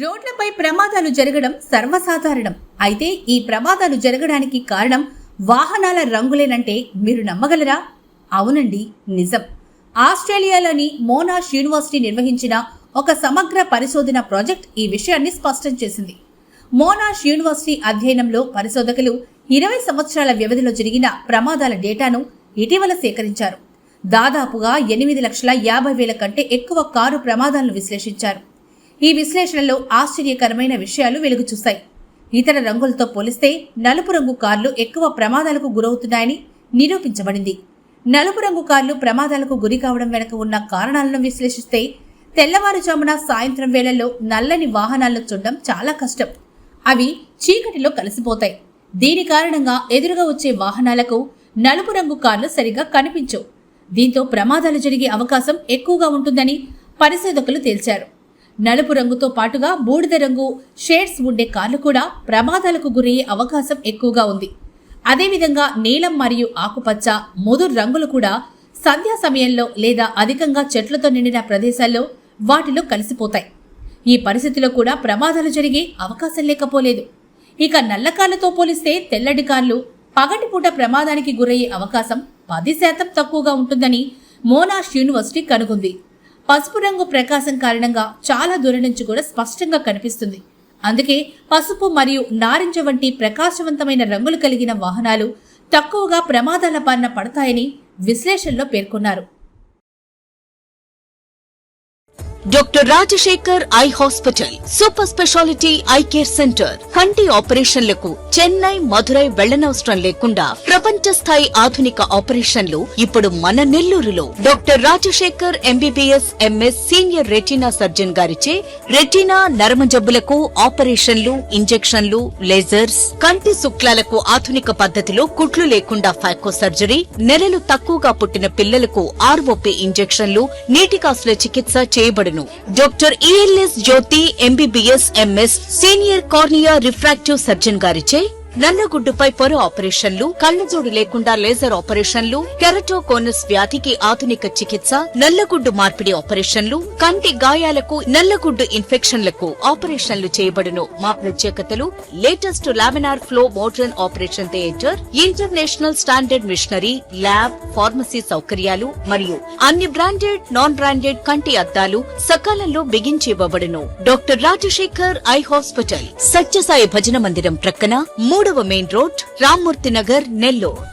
రోడ్లపై ప్రమాదాలు జరగడం సర్వసాధారణం. అయితే ఈ ప్రమాదాలు జరగడానికి కారణం వాహనాల రంగులేనంటే మీరు నమ్మగలరా? అవునండి, నిజం. ఆస్ట్రేలియాలోని మోనాష్ యూనివర్సిటీ నిర్వహించిన ఒక సమగ్ర పరిశోధన ప్రాజెక్ట్ ఈ విషయాన్ని స్పష్టం చేసింది. మోనాష్ యూనివర్సిటీ అధ్యయనంలో పరిశోధకులు 20 సంవత్సరాల వ్యవధిలో జరిగిన ప్రమాదాల డేటాను ఇటీవల సేకరించారు. దాదాపుగా 8,50,000 కంటే ఎక్కువ కారు ప్రమాదాలను విశ్లేషించారు. ఈ విశ్లేషణలో ఆశ్చర్యకరమైన విషయాలు వెలుగు చూశాయి. ఇతర రంగులతో పోలిస్తే నలుపు రంగు కార్లు ఎక్కువ ప్రమాదాలకు గురవుతున్నాయని నిరూపించబడింది. నలుపు రంగు కార్లు ప్రమాదాలకు గురి కావడం వెనుక ఉన్న కారణాలను విశ్లేషిస్తే తెల్లవారుజామున సాయంత్రం వేళల్లో నల్లని వాహనాలను చూడడం చాలా కష్టం. అవి చీకటిలో కలిసిపోతాయి. దీని కారణంగా ఎదురుగా వచ్చే వాహనాలకు నలుపు రంగు కార్లు సరిగా కనిపించవు. దీంతో ప్రమాదాలు జరిగే అవకాశం ఎక్కువగా ఉంటుందని పరిశోధకులు తేల్చారు. నలుపు రంగుతో పాటుగా బూడిద రంగు షేడ్స్ ఉండే కార్లు కూడా ప్రమాదాలకు గురయ్యే అవకాశం ఎక్కువగా ఉంది. అదేవిధంగా నీలం మరియు ఆకుపచ్చ, ముదురు రంగులు కూడా సంధ్యా సమయంలో లేదా అధికంగా చెట్లతో నిండిన ప్రదేశాల్లో వాటిలో కలిసిపోతాయి. ఈ పరిస్థితిలో కూడా ప్రమాదాలు జరిగే అవకాశం లేకపోలేదు. ఇక నల్ల కార్లతో పోలిస్తే తెల్లటి కార్లు పగటిపూట ప్రమాదానికి గురయ్యే అవకాశం 10% తక్కువగా ఉంటుందని మోనాష్ యూనివర్సిటీ కనుగొంది. పసుపు రంగు ప్రకాశం కారణంగా చాలా దూరం నుంచి కూడా స్పష్టంగా కనిపిస్తుంది. అందుకే పసుపు మరియు నారింజ వంటి ప్రకాశవంతమైన రంగులు కలిగిన వాహనాలు తక్కువగా ప్రమాదాల బారిన పడతాయని విశ్లేషణలో పేర్కొన్నారు. Doctor Rajasekhar eye hospital super speciality eye care centre. కంటి ఆపరేషన్లకు చెన్నై, మధురై వెళ్లనవసరం లేకుండా ప్రపంచ స్థాయి ఆధునిక ఆపరేషన్లు ఇప్పుడు మన నెల్లూరులో. Doctor Rajasekhar MBBS MS senior retina surgeon గారిచే రెటీనా నరమ జబ్బులకు ఆపరేషన్లు, ఇంజెక్షన్లు, లేజర్స్, కంటి శుక్లాలకు ఆధునిక పద్ధతిలో కుట్లు లేకుండా ఫాకో సర్జరీ, నెలలు తక్కువగా పుట్టిన పిల్లలకు ఆర్ఓపీ ఇంజెక్షన్లు, నీటి కాసుల చికిత్స చేయబడును. Doctor ELS Jyothi MBBS MS senior cornea refractive surgeon గారిచే నల్లగుడ్డుపై పొర ఆపరేషన్లు, కళ్లజోడు లేకుండా లేజర్ ఆపరేషన్లు, కెరటోకోనస్ వ్యాధికి ఆధునిక చికిత్స, నల్లగుడ్డు మార్పిడి ఆపరేషన్లు, కంటి గాయాలకు, నల్లగుడ్డు ఇన్ఫెక్షన్లకు ఆపరేషన్లు చేయబడును. మా ప్రత్యేకతలు: latest laminar flow modern operation theatre, international standard machinery, lab, pharmacy సౌకర్యాలు మరియు అన్ని బ్రాండెడ్, నాన్ బ్రాండెడ్ కంటి అద్దాలు సకాలంలో బిగించి ఇవ్వబడును. Doctor Rajasekhar eye hospital, Sathya Sai భజన మందిరం ప్రక్కన 3వ మెయిన్ రోడ్, రామ్మూర్తి నగర్, నెల్లూరు.